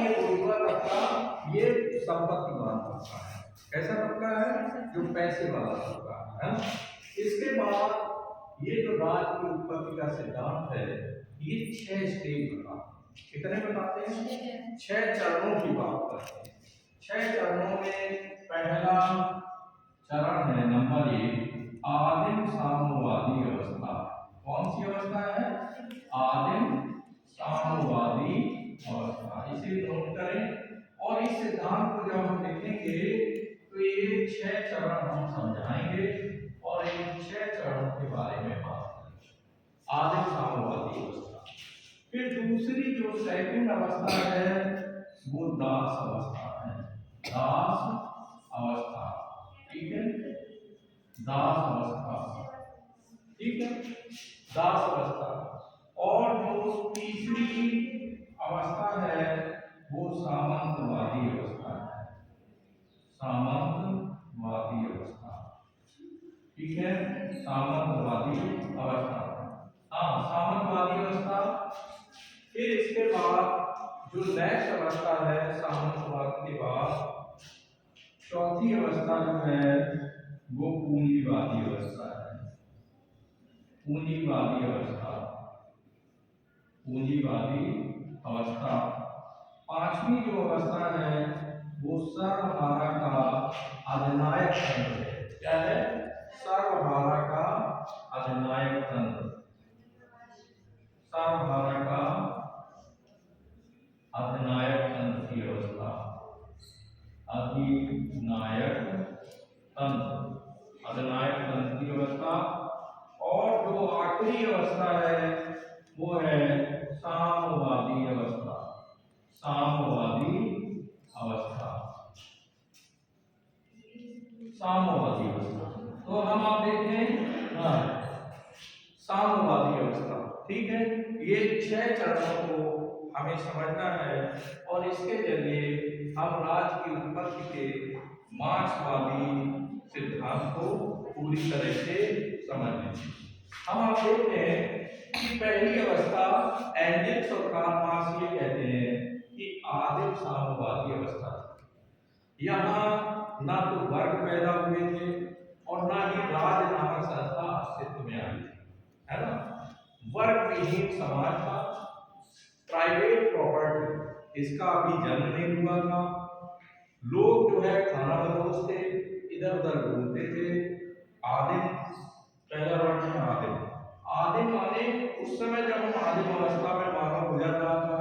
ये दूसरा तबका ये संपत्तिवान तबका है। कैसा तबका है? जो पैसे वाला तबका है ना। इसके बाद ये जो राज की उत्पत्ति का सिद्धांत है ये 6 स्टेज बताते हैं। कितने बताते हैं? 6 चरणों की बात करते हैं। 6 चरणों में पहला चरण है नंबर 1 आदिम साम्यवादी अवस्था। कौन सी अवस्था है? आदिम साम्यवादी अवस्था। इसे नोट करें और इस सिद्धांत को जब हम देखेंगे तो ये 6 चरण हम समझाएंगे और इन 6 चरणों के बारे में बात करेंगे। आदिम साम्यवादी अवस्था। फिर दूसरी जो सेकंड अवस्था है वो दास अवस्था है। दास अवस्था, ठीक है, दास अवस्था, ठीक है, दास अवस्था। और जो तीसरी अवस्था है वो सामंतवादी अवस्था है। सामंतवादी अवस्था, ठीक है, सामंतवादी अवस्था। हाँ, सामंतवादी अवस्था। फिर इसके बाद जो नेक्स्ट अवस्था है सामंतवाद के बाद चौथी अवस्था जो है वो पूंजीवादी अवस्था है। पूंजीवादी अवस्था, पूंजीवादी अवस्था। पांचवी जो अवस्था है वो सर्वहारा का अधिनायक तंत्र है। क्या है? सर्वहारा का अधिनायक तंत्र। सर्वहारा का अधिनायक तंत्र की अवस्था। अधिनायक तंत्र, अधिनायक तंत्र की अवस्था। और जो आखिरी अवस्था है वो है साम्यवादी अवस्था। साम्यवादी अवस्था, साम्यवादी अवस्था। तो हम आप देखें, हाँ, साम्यवादी अवस्था, ठीक है। ये 6 चरणों को हमें समझना है और इसके जरिए हम राज की उत्पत्ति के मार्क्सवादी सिद्धांत को पूरी तरह से समझ लेंगे। हम आप देखते हैं कि पहली अवस्था एंजेल्स और कार्ल मार्क्स ये कहते हैं कि आदिम साम्यवादी अवस्था। यहाँ ना तो वर्ग पैदा हुए थे और ना ही राज नामक संस्था अस्तित्व में आई थी, है ना। वर्ग विहीन समाज था, प्राइवेट प्रॉपर्टी इसका अभी जन्म नहीं हुआ था। लोग जो है खाना बदोश थे, इधर उधर घूमते थे। आदिम, पहला वर्ड है आदिम। आदिम माने उस समय जब हम आदिम अवस्था में मानव गुजर रहा था,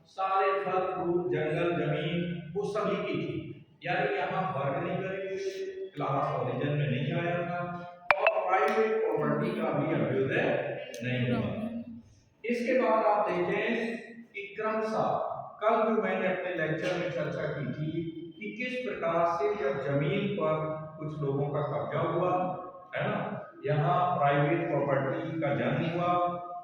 सारे फल फ्रूट जंगल जमीन वो सभी की थी। यानी यहाँ वर्ग नहीं करे हुए, क्लास ओरिजिन में नहीं आया था और प्राइवेट प्रॉपर्टी का भी अभ्युदय नहीं हुआ। इसके बाद आप देखें कि क्रमशः कल जो मैंने अपने लेक्चर में चर्चा की थी कि किस प्रकार से जब जमीन पर कुछ लोगों का कब्जा हुआ, है ना, यहाँ प्राइवेट प्रॉपर्टी का जन्म हुआ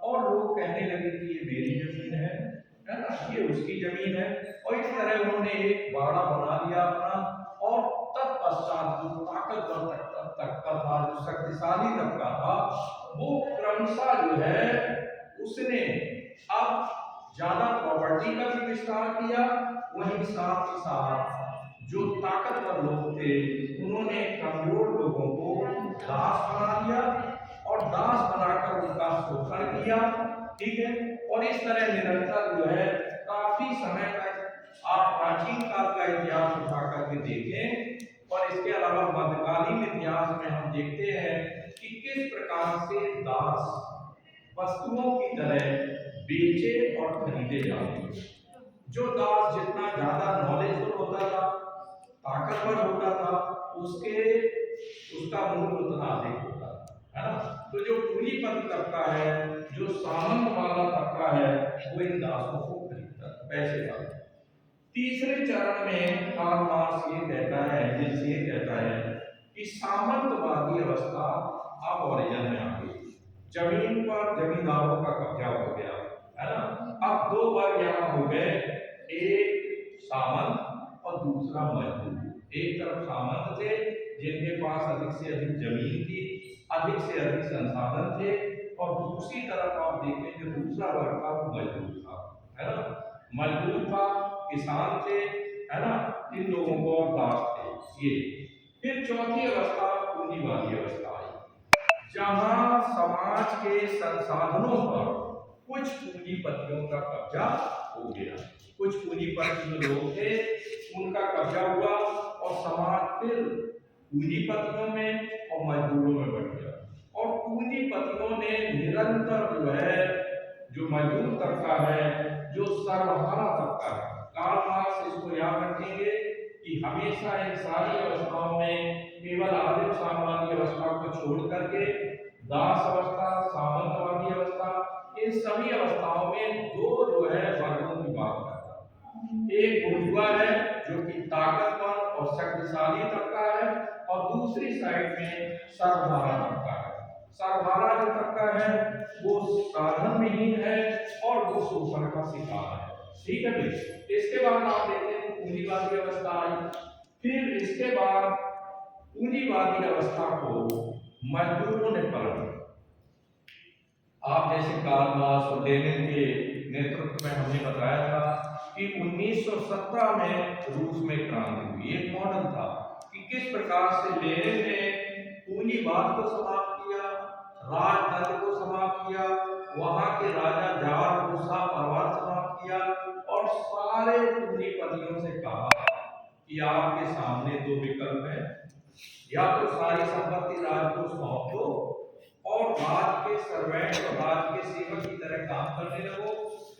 और लोग कहने लगे कि ये मेरी जमीन है ना, ये उसकी जमीन है। और इस तरह उन्होंने एक बाड़ा बना लिया अपना और तत्पश्चात जो ताकतवर तबका था, जो शक्तिशाली तबका था, वो क्रमशः जो है उसने अब ज्यादा प्रॉपर्टी का भी विस्तार किया, वहीं साथ ही साथ जो ताकतवर लोग थे उन्होंने कमजोर लोगों को दास बना दिया और दास बनाकर उनका शोषण किया, ठीक है। और इस तरह निरंतर जो है काफी समय तक आप प्राचीन काल का इतिहास उठा करके देखें और इसके अलावा मध्यकालीन इतिहास में हम देखते हैं कि किस प्रकार से दास वस्तुओं की तरह बेचे और खरीदे जाते। जो दास जितना ज्यादा नॉलेजफुल होता था, ताकतवर होता था, उसका मूल्य उतना अधिक होता था, है ना। तो जो पूंजीपति तबका है, जो सामंत वाला तबका है, वो इन दासों को खरीदता है, पैसे वाला। तीसरे चरण में कार्ल मार्क्स ये कहता है, एंजेल्स ये कहता है कि सामंतवादी अवस्था अब ओरिजिन में आ गई। जमीन पर जमींदारों का कब्जा हो गया, है ना। अब दो वर्ग यहाँ हो गए, एक सामंत और दूसरा मजदूर। एक तरफ सामंत थे जिनके पास अधिक से अधिक जमीन थी, अधिक से अधिक संसाधन थे, और दूसरी तरफ आप देखें जो दूसरा वर्ग था वो मजदूर था, है ना। मजदूर था किसान थे, है ना, इन लोगों को और दास थे ये। फिर चौथी अवस्था पूंजीवादी अवस्था आई, जहां समाज के संसाधनों पर कुछ पूंजीपतियों का कब्जा हो गया। कुछ पूंजीपति जो लोग थे उनका कब्जा हुआ और समाज फिर पूंजीपतियों में और मजदूरों में बढ़ गया। और पूंजीपतियों ने निरंतर जो है, जो मजदूर तबका है, जो सर्वहारा तबका है, कार्ल मार्क्स इसको याद रखेंगे कि हमेशा इन सारी अवस्थाओं में केवल आदिम साम्यवादी अवस्था को छोड़ करके दास अवस्था, सामंतवादी अवस्था, इन सभी अवस्थाओं में दो जो है वर्गों की बात करता है। एक बुर्जुआ है जो कि ताकतवर और शक्तिशाली तबका है, और दूसरी साइड में सर्वहारा तबका है। सर्वहारा जो तबका है वो साधन विहीन है और वो शोषण का शिकार है। ठीक है भाई। इसके बाद आप देखते हैं पूंजीवादी अवस्था आई। फिर इसके बाद पूंजीवादी अवस्था को मजदूरों ने पलटा। आप जैसे कार्ल मार्क्स और लेनिन के नेतृत्व में हमने बताया था कि 1917 में रूस में क्रांति हुई। एक मॉडल था कि किस प्रकार से लेनिन ने पूंजीवाद को समाप्त किया, राजतंत्र को समाप्त किया, वहां के राजा जार को परिवार समाप्त किया और सारे पूंजीपतियों से कहा कि आपके सामने दो विकल्प हैं, या तो सारी संपत्ति राज को सौंप दो और राज के सर्वेंट और राज के सेवक की तरह काम करने लगो,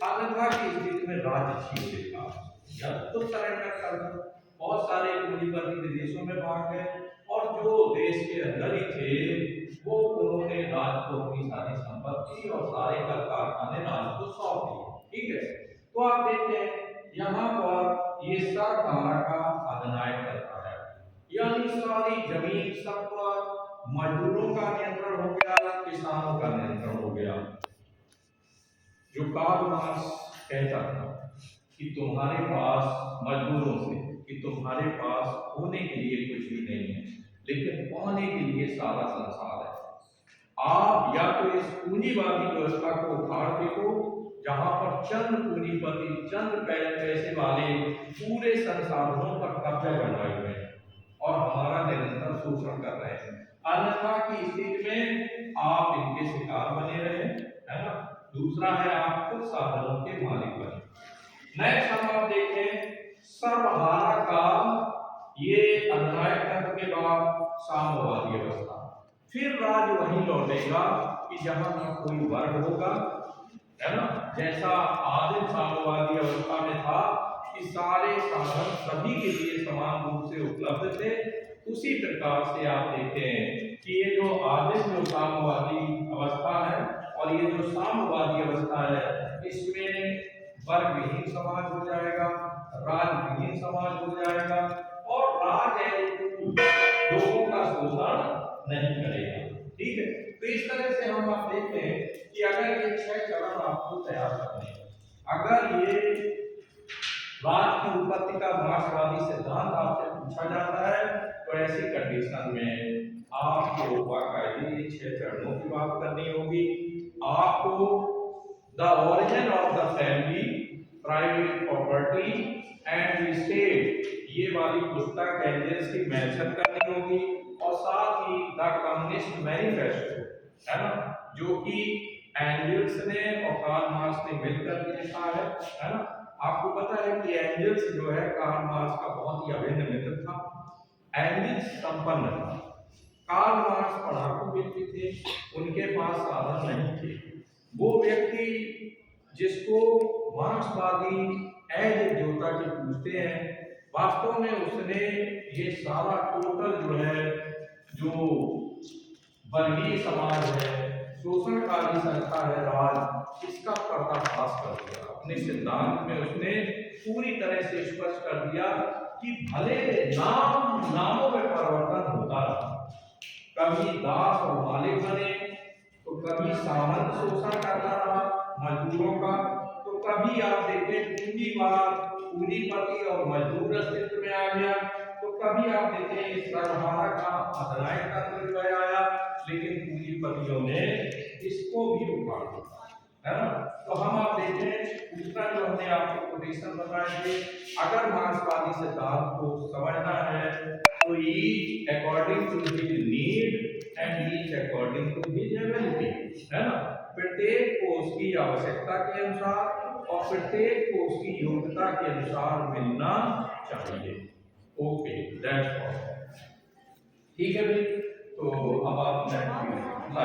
अन्यथा की स्थिति में राज्य छीन लेगा, या तो सरेंडर कर दो। बहुत सारे पूंजीपति विदेशों में भाग गए और जो देश के अंदर ही थे वो उन्होंने राज को अपनी सारी संपत्ति और सारे कर कारखाने राज को सौंप दिए। ठीक है। तो आप देखते हैं यहाँ पर ये सरकार का अधिनायक करता है, यानी सारी जमीन सब पर मजदूरों का नियंत्रण हो गया, किसानों का नियंत्रण हो गया। जो कार्ल मार्क्स कहता था कि तुम्हारे पास मजदूरों से, कि तुम्हारे पास होने के लिए कुछ भी नहीं है, लेकिन पाने के लिए सारा संसार है। आप या तो इस पूंजीवादी व्यवस्था को उखाड़ देखो, जहां पर चंद पूंजीपति, चंद पैसे वाले पूरे संसाधनों पर कब्जा बनाए हुए हैं और हमारा निरंतर शोषण कर रहे हैं, अन्यथा की स्थिति में आप इनके शिकार बने रहे, है ना। दूसरा है आप खुद साधनों के मालिक बने। नेक्स्ट हम आप देखें सर्वहारा का ये अधिनायक तंत्र के बाद साम्यवादी अवस्था। फिर राज वहीं लौटेगा कि जहां ना कोई वर्ग होगा, है ना, जैसा आदिम साम्यवादी अवस्था में था कि सारे साधन सभी के लिए समान रूप से उपलब्ध थे। उसी प्रकार से आप देखते हैं कि ये जो आदिम जो साम्यवादी अवस्था है और ये जो साम्यवादी अवस्था है, इसमें वर्ग विहीन समाज हो जाएगा, राज विहीन समाज हो जाएगा और राज है लोगों का शोषण नहीं करेगा। ठीक है। तो इस तरह से हम आप देखते हैं कि अगर ये 6 चरण आपको तैयार करने हैं, अगर ये राज की उत्पत्ति का मार्क्सवादी सिद्धांत आपसे पूछा जाता है, तो ऐसी कंडीशन में आपको बाकायदे 6 चरणों की बात करनी होगी। आपको the origin of the family, private property and the state, ये वाली पुस्तक एंजल्स की मेंशन करनी होगी, और साथ ही द कम्युनिस्ट मैनिफेस्टो, है ना, जो कि एंजल्स ने और कार्ल मार्क्स ने मिलकर लिखा है ना। आपको पता है कि एंजल्स जो है कार्ल मार्क्स का बहुत ही अभिन्न मित्र था। एंजल्स संपन्न था, कार्ल मार्क्स पढ़ाकू व्यक्ति थे, उनके पास साधन नहीं थे। वो व्यक्ति जिसको मार्क्सवादी एज देवता के पूछते हैं, वास्तव में उसने ये सारा टोटल जो है, जो वर्गीय समाज है, शोषणकारी संस्था है राज, इसका पर्दाफाश कर दिया। अपने सिद्धांत में उसने पूरी तरह से स्पष्ट कर दिया कि भले नामों में परिवर्तन होता रहा, कभी दास और मालिक बने, तो कभी सामंत शोषण करता रहा मजदूरों का, तो कभी आप देखें पूंजीपति और मजदूर अस्तित्व में आ गया, तो कभी आप देखें इस सर्वहारा का अधिनायक तंत्र जो आया, लेकिन पूंजीपतियों ने इसको भी उखाड़ दिया। है ना। तो हम आप देखें दूसरा जो हमने आपको कोटेशन बताए थे, अगर मार्क्सवादी सिद्धांत को समझना है तो each according to his need and each according to his ability, है ना। प्रत्येक को उसकी आवश्यकता के अनुसार और प्रत्येक को उसकी योग्यता के अनुसार मिलना चाहिए। Okay, that's all. ठीक है भाई, तो अब आप नेक्स्ट